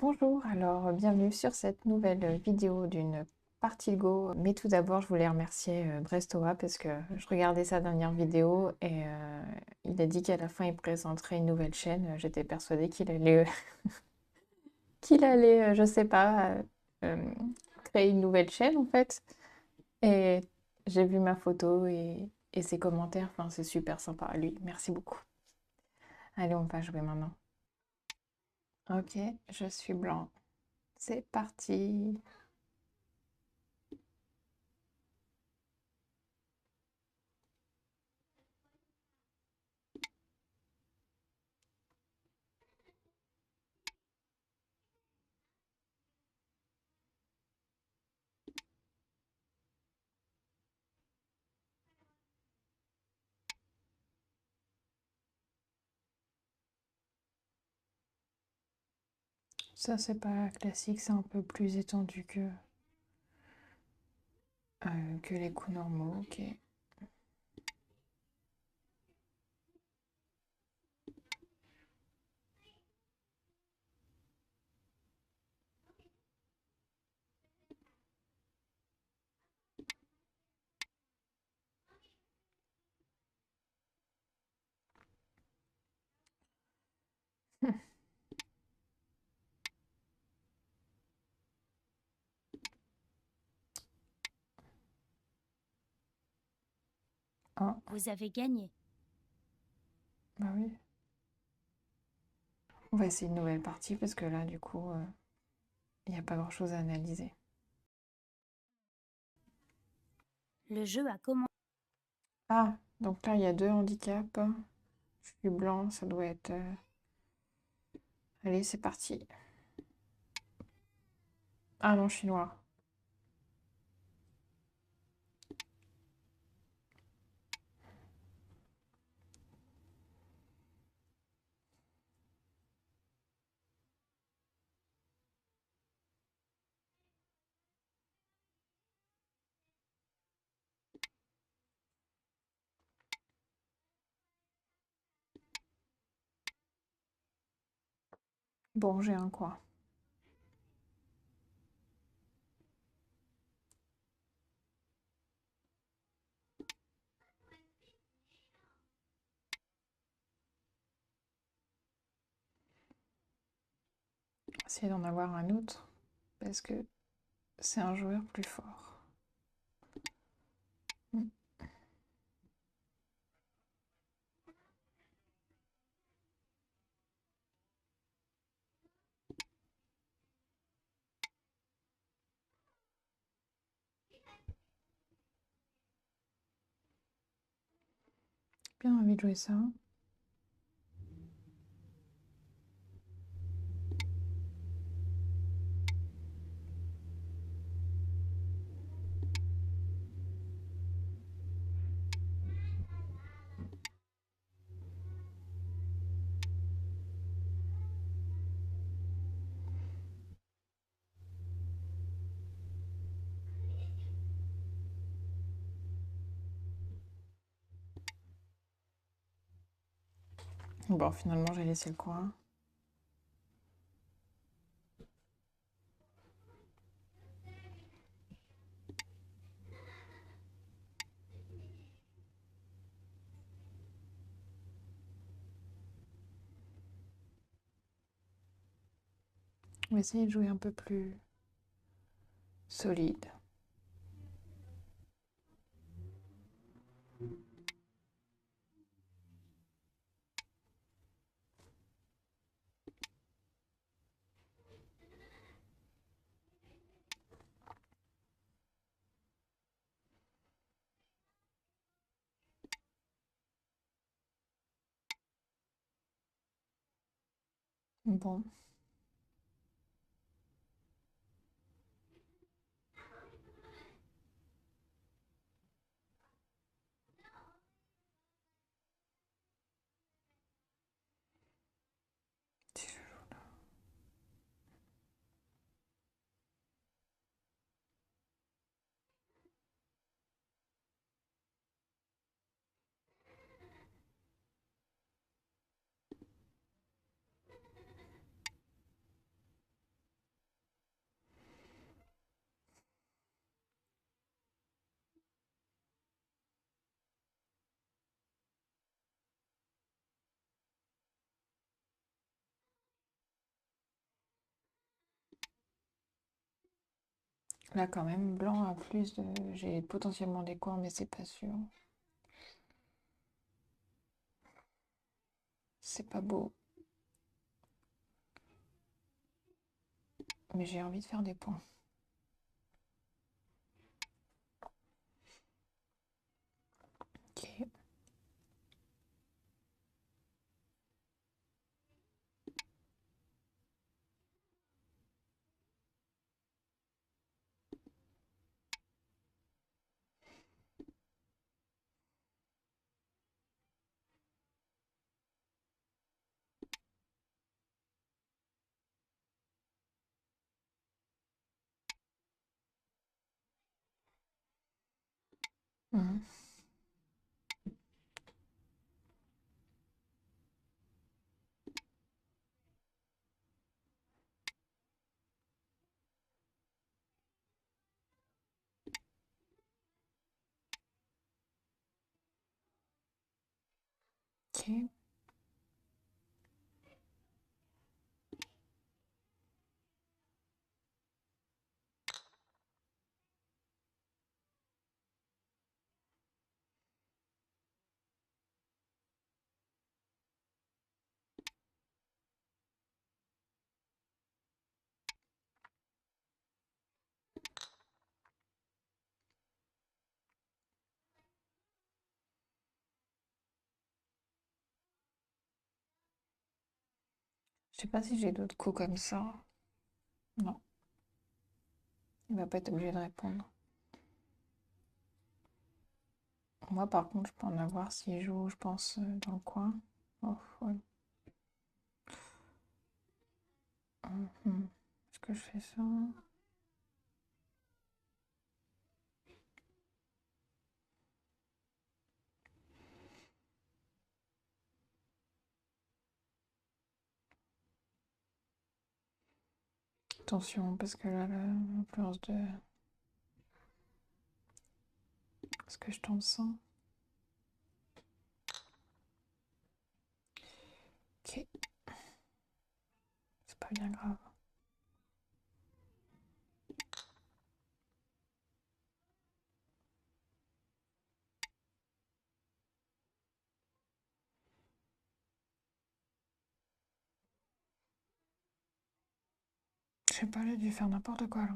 Bonjour, alors bienvenue sur cette nouvelle vidéo d'une partie de Go. Mais tout d'abord, je voulais remercier Brestoa parce que je regardais sa dernière vidéo et il a dit qu'à la fin il présenterait une nouvelle chaîne. J'étais persuadée qu'il allait, je sais pas, euh, créer une nouvelle chaîne en fait. Et j'ai vu ma photo et ses commentaires. Enfin, c'est super sympa à lui. Merci beaucoup. Allez, on va jouer maintenant. Ok, je suis blanc. C'est parti. Ça, c'est pas classique, c'est un peu plus étendu que les coups normaux. Ok. Ah, Vous avez gagné. bah oui. On va essayer une nouvelle partie parce que là, du coup, il n'y a pas grand-chose à analyser. Le jeu a commencé. Ah, donc là, il y a deux handicaps. Je suis blanc, ça doit être... Allez, c'est parti. Ah non, je suis noir. Bon, j'ai un coin. Essayer d'en avoir un autre parce que c'est un joueur plus fort. Hmm. Bien envie de jouer ça. Bon, finalement, j'ai laissé le coin. On va essayer de jouer un peu plus solide. Bon. Là, quand même, blanc a plus de... J'ai potentiellement des coins, mais c'est pas sûr. C'est pas beau. Mais j'ai envie de faire des points. Ok. Mhm. Ok. Je sais pas si j'ai d'autres coups comme ça. Non, il va pas être obligé de répondre. Moi, par contre, je peux en avoir s'il joue, je pense, dans le coin. Oh, ouais. Mhm. Est-ce que je fais ça? Attention, parce que là, l'influence de ce que je tente ça. Ok, c'est pas bien grave. Je sais pas, j'ai dû faire n'importe quoi là.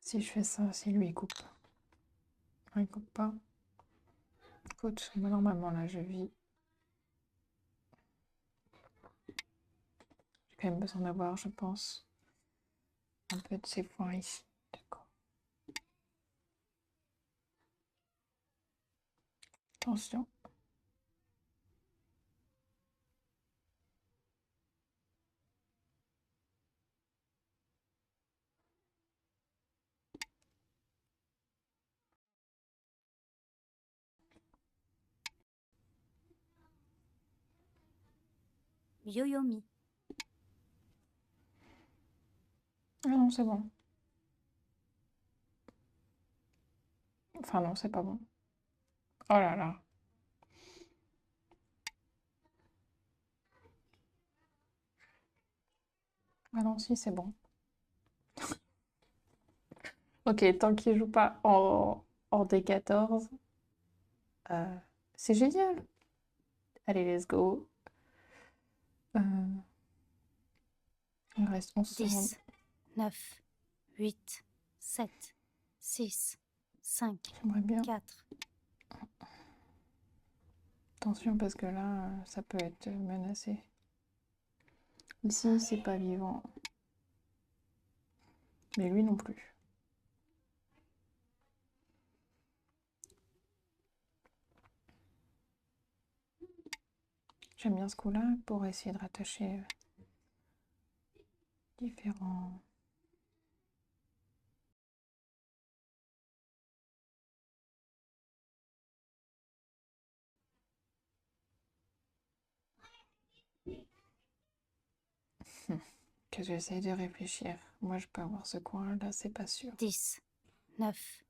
Si je fais ça, si lui il coupe. Non, il coupe pas. Écoute, moi normalement là je vis. J'ai quand même besoin d'avoir, je pense, un peu de ces points ici. D'accord. Attention. Yoyomi. Ah non, c'est bon. Enfin non, c'est pas bon. Oh là là. Ah non, si, c'est bon. Ok, tant qu'il joue pas en D14, euh, c'est génial. Allez, let's go. Euh, il reste 11 secondes. 10, 9, 8, 7, 6, 5, J'aimerais bien. 4. Attention parce que là, ça peut être menacé. Ici, c'est pas vivant. Mais lui non plus. J'aime bien ce coup-là pour essayer de rattacher différents... Que j'essaye de réfléchir. Moi, je peux avoir ce coin-là, c'est pas sûr. 10, 9,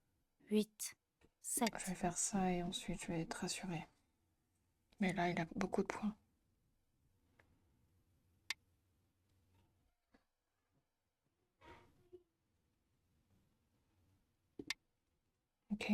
8, Je vais 7, faire ça et ensuite je vais être rassurée. Mais là, il a beaucoup de points. Ok.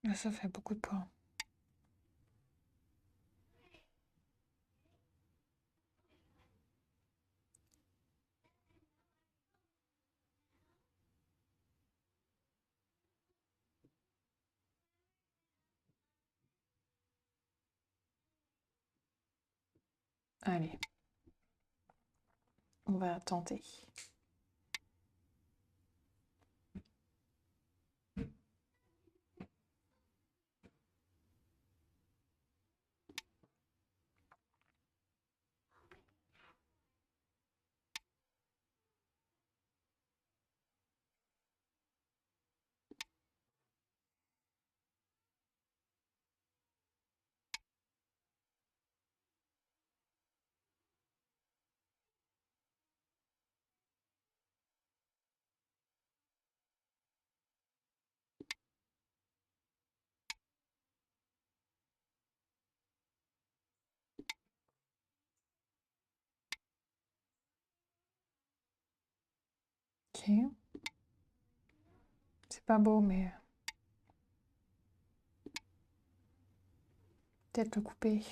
Là, ça fait beaucoup de points. Allez, on va tenter. Ok. C'est pas beau, mais peut-être le couper.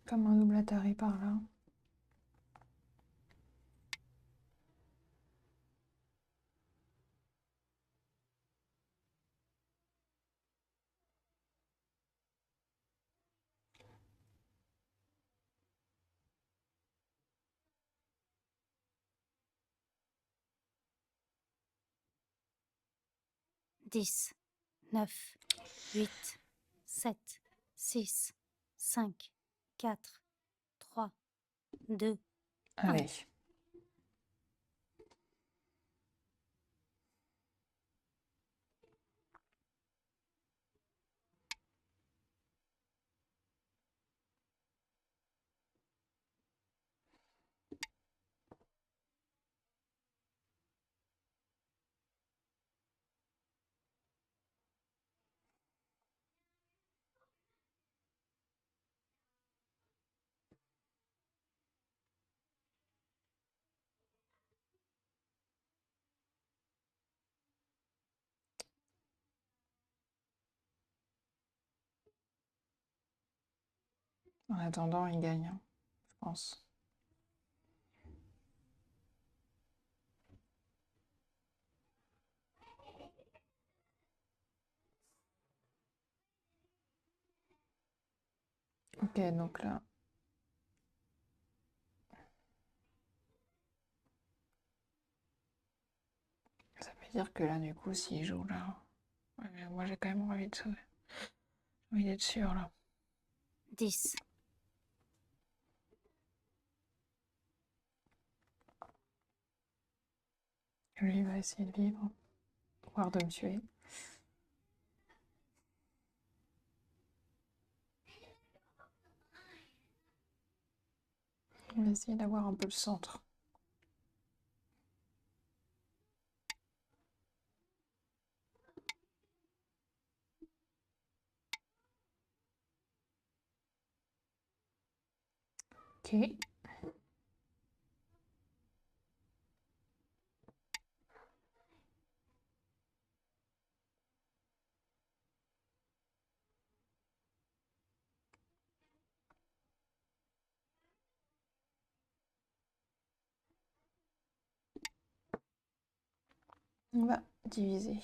Comme un double atterri par là. dix, 9, 8, 7, 6, 5, 4, 3, 2, Allez. En attendant, il gagne, hein, je pense. Ok, donc là, ça veut dire que là, du coup, s'il joue là, ouais, mais moi j'ai quand même envie de sauver. J'ai envie d'être sûr là. 10, Lui, il va essayer de vivre, voire de me tuer. On va essayer d'avoir un peu le centre. Ok. On va diviser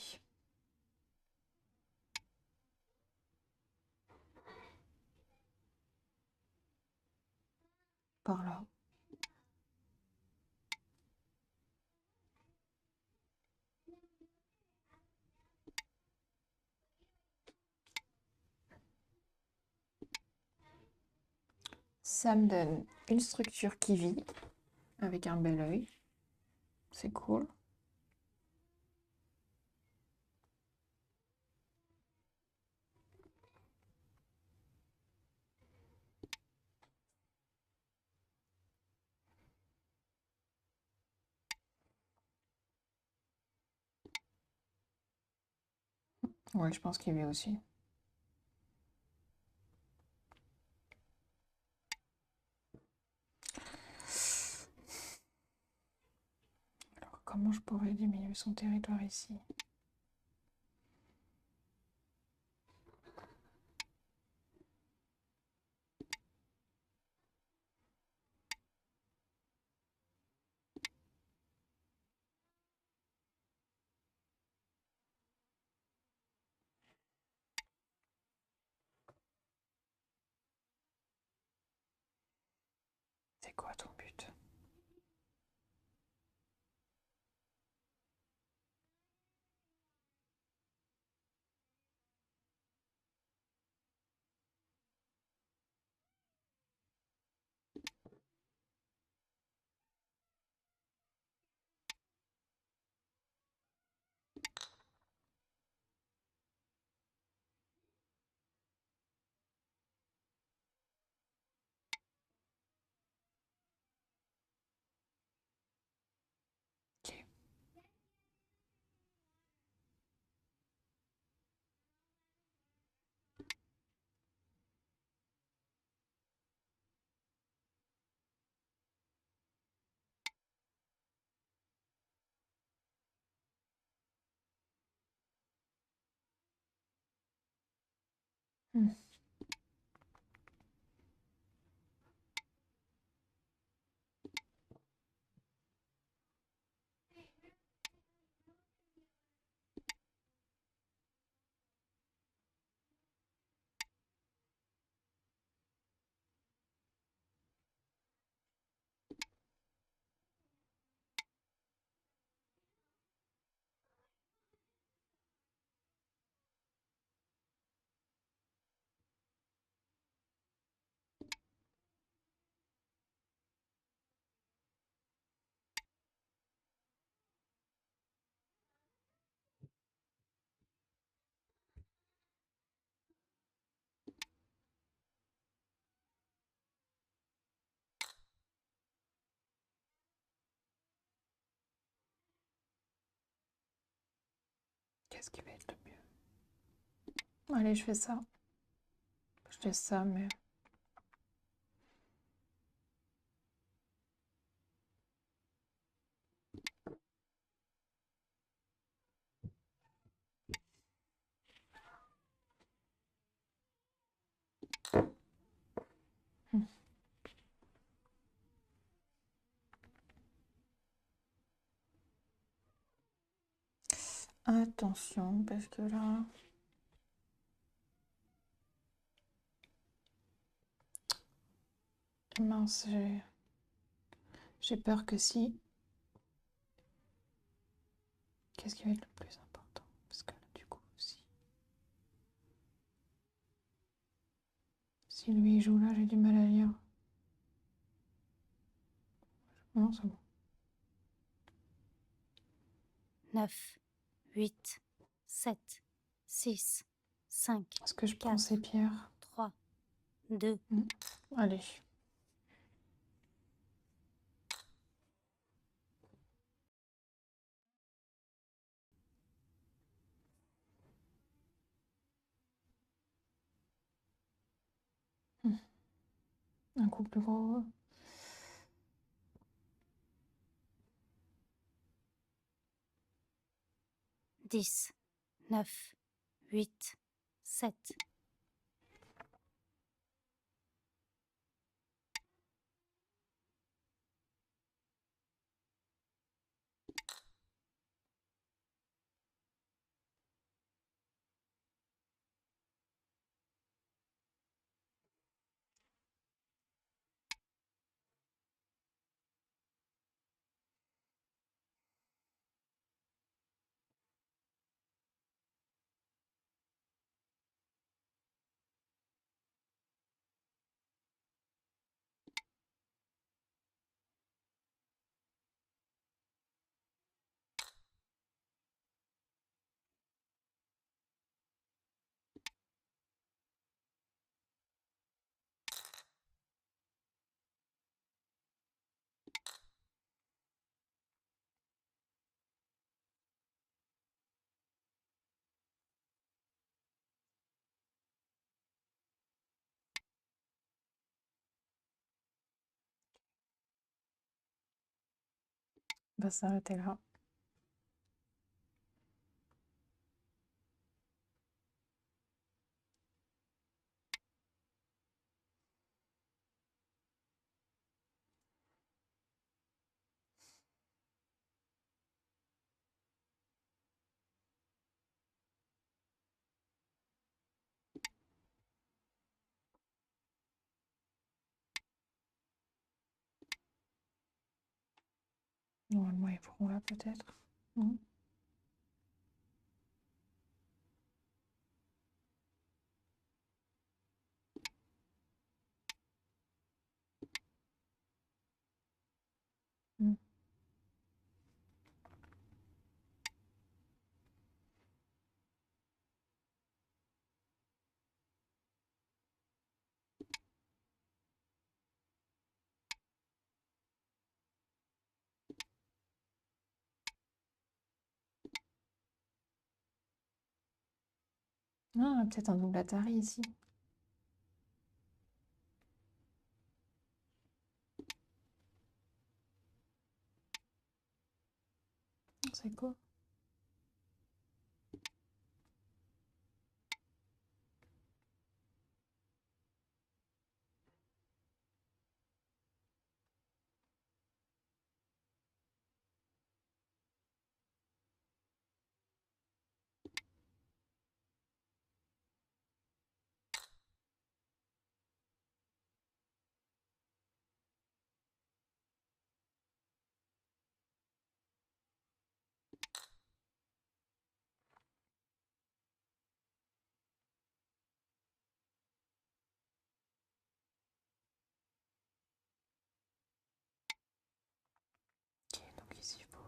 par là. Ça me donne une structure qui vit avec un bel œil. C'est cool. Ouais, je pense qu'il vit aussi. Alors, comment je pourrais diminuer son territoire ici? C'est quoi ton but? Ok. Hmm. Qu'est-ce qui va être le mieux? Allez, je fais ça. Je laisse ça, mais... Hmm. Attention, parce que là... Mince, j'ai peur que si... Qu'est-ce qui va être le plus important? Parce que là, du coup, si lui il joue là, j'ai du mal à lire. Non, c'est bon. 9, 8, 7, 6, 5, Est-ce que je prends 4, ces pierres? 3, 2, Allez. Un coup plus gros. 10, 9, 8, 7, va s'arrêter là. Normalement, ils feront là peut-être. Non. Mm. Ah, peut-être un double Atari ici. C'est quoi? Ok, donc ici, il faut...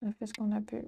On a fait ce qu'on a pu.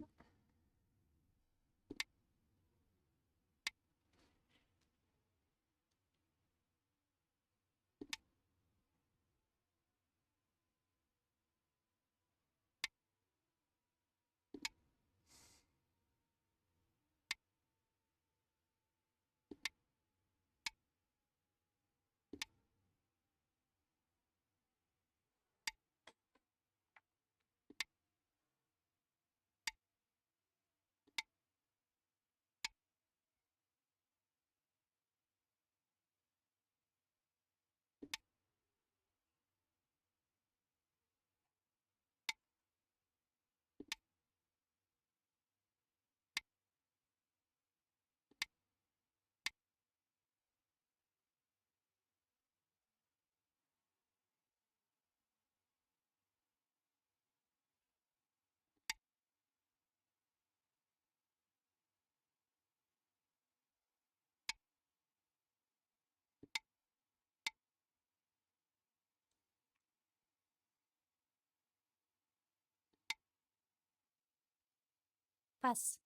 passe.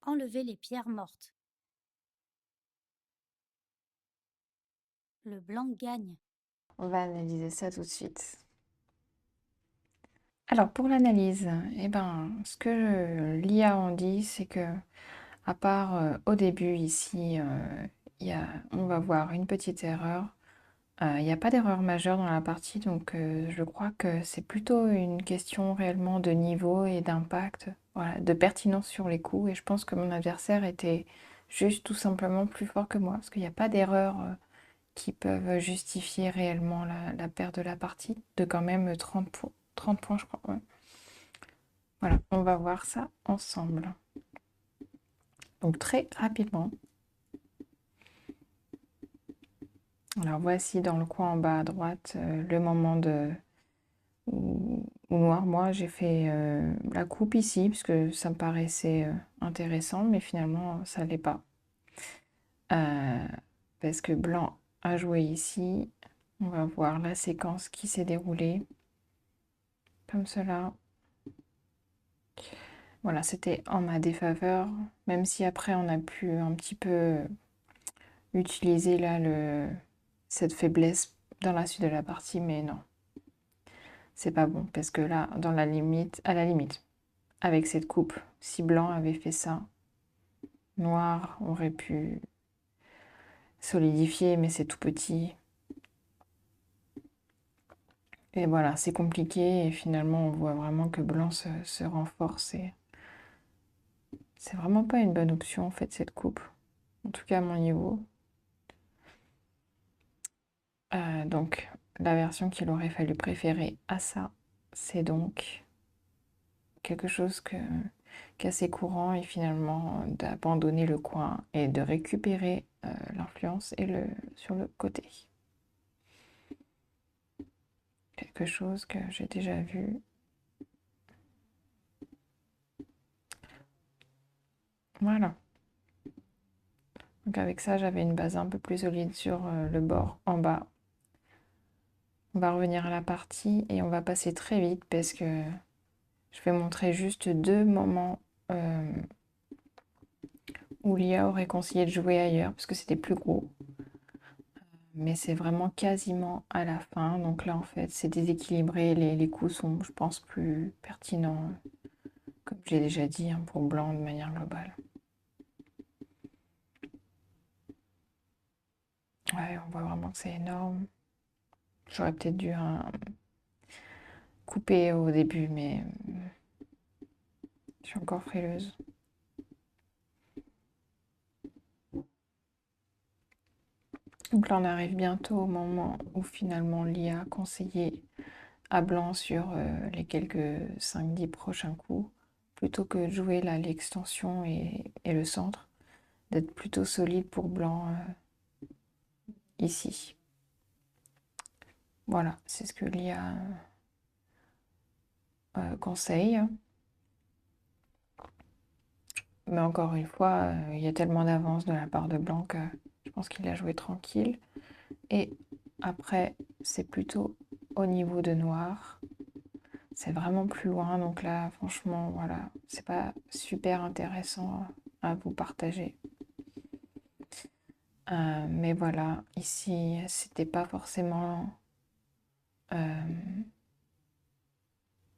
Enlevez les pierres mortes. Le blanc gagne. On va analyser ça tout de suite. Alors pour l'analyse, ce que l'IA en dit, c'est que à part au début ici, on va voir une petite erreur. Il n'y a pas d'erreur majeure dans la partie, donc je crois que c'est plutôt une question réellement de niveau et d'impact, voilà, de pertinence sur les coups. Et je pense que mon adversaire était juste tout simplement plus fort que moi, parce qu'il n'y a pas d'erreurs qui peuvent justifier réellement la perte de la partie, de quand même 30 points, je crois. Ouais. Voilà, on va voir ça ensemble. Donc très rapidement. Alors voici dans le coin en bas à droite le moment où noir. Moi j'ai fait la coupe ici parce que ça me paraissait intéressant, mais finalement ça l'est pas. Parce que blanc a joué ici. On va voir la séquence qui s'est déroulée. Comme cela. Voilà, c'était en ma défaveur, même si après on a pu un petit peu utiliser là cette faiblesse dans la suite de la partie, mais non, c'est pas bon, parce que là, à la limite, avec cette coupe, si blanc avait fait ça, noir aurait pu solidifier, mais c'est tout petit. Et voilà, c'est compliqué, et finalement on voit vraiment que blanc se renforce, et c'est vraiment pas une bonne option en fait cette coupe, en tout cas à mon niveau. Donc la version qu'il aurait fallu préférer à ça, c'est donc quelque chose qui est assez courant, et finalement d'abandonner le coin et de récupérer l'influence sur le côté. Quelque chose que j'ai déjà vu. Voilà. Donc avec ça, j'avais une base un peu plus solide sur le bord en bas. On va revenir à la partie et on va passer très vite parce que je vais montrer juste deux moments où l'IA aurait conseillé de jouer ailleurs parce que c'était plus gros. Mais c'est vraiment quasiment à la fin. Donc là, en fait, c'est déséquilibré. Les coups sont, je pense, plus pertinents, comme je l'ai déjà dit, hein, pour blanc de manière globale. Ouais, on voit vraiment que c'est énorme. J'aurais peut-être dû couper au début, mais je suis encore frileuse. Donc là, on arrive bientôt au moment où finalement l'IA conseillé à blanc sur les quelques 5-10 prochains coups, plutôt que de jouer là l'extension et le centre, d'être plutôt solide pour blanc ici. Voilà, c'est ce que l'IA conseille. Mais encore une fois, il y a tellement d'avance de la part de blanc que je pense qu'il a joué tranquille. Et après, c'est plutôt au niveau de noir. C'est vraiment plus loin, donc là, franchement, voilà, c'est pas super intéressant à vous partager. Mais voilà, ici, c'était pas forcément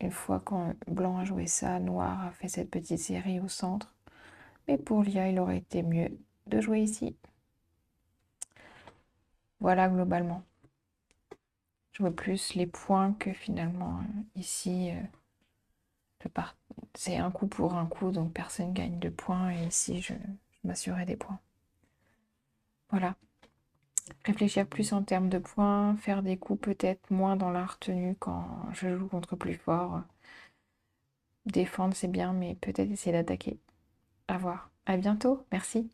une fois quand blanc a joué ça, noir a fait cette petite série au centre. Mais pour l'IA, il aurait été mieux de jouer ici. Voilà, globalement. Je vois plus les points que finalement ici, c'est un coup pour un coup, donc personne gagne de points. Et ici, je m'assurais des points. Voilà. Réfléchir plus en termes de points, faire des coups peut-être moins dans la retenue quand je joue contre plus fort. Défendre, c'est bien, mais peut-être essayer d'attaquer. À voir. À bientôt. Merci.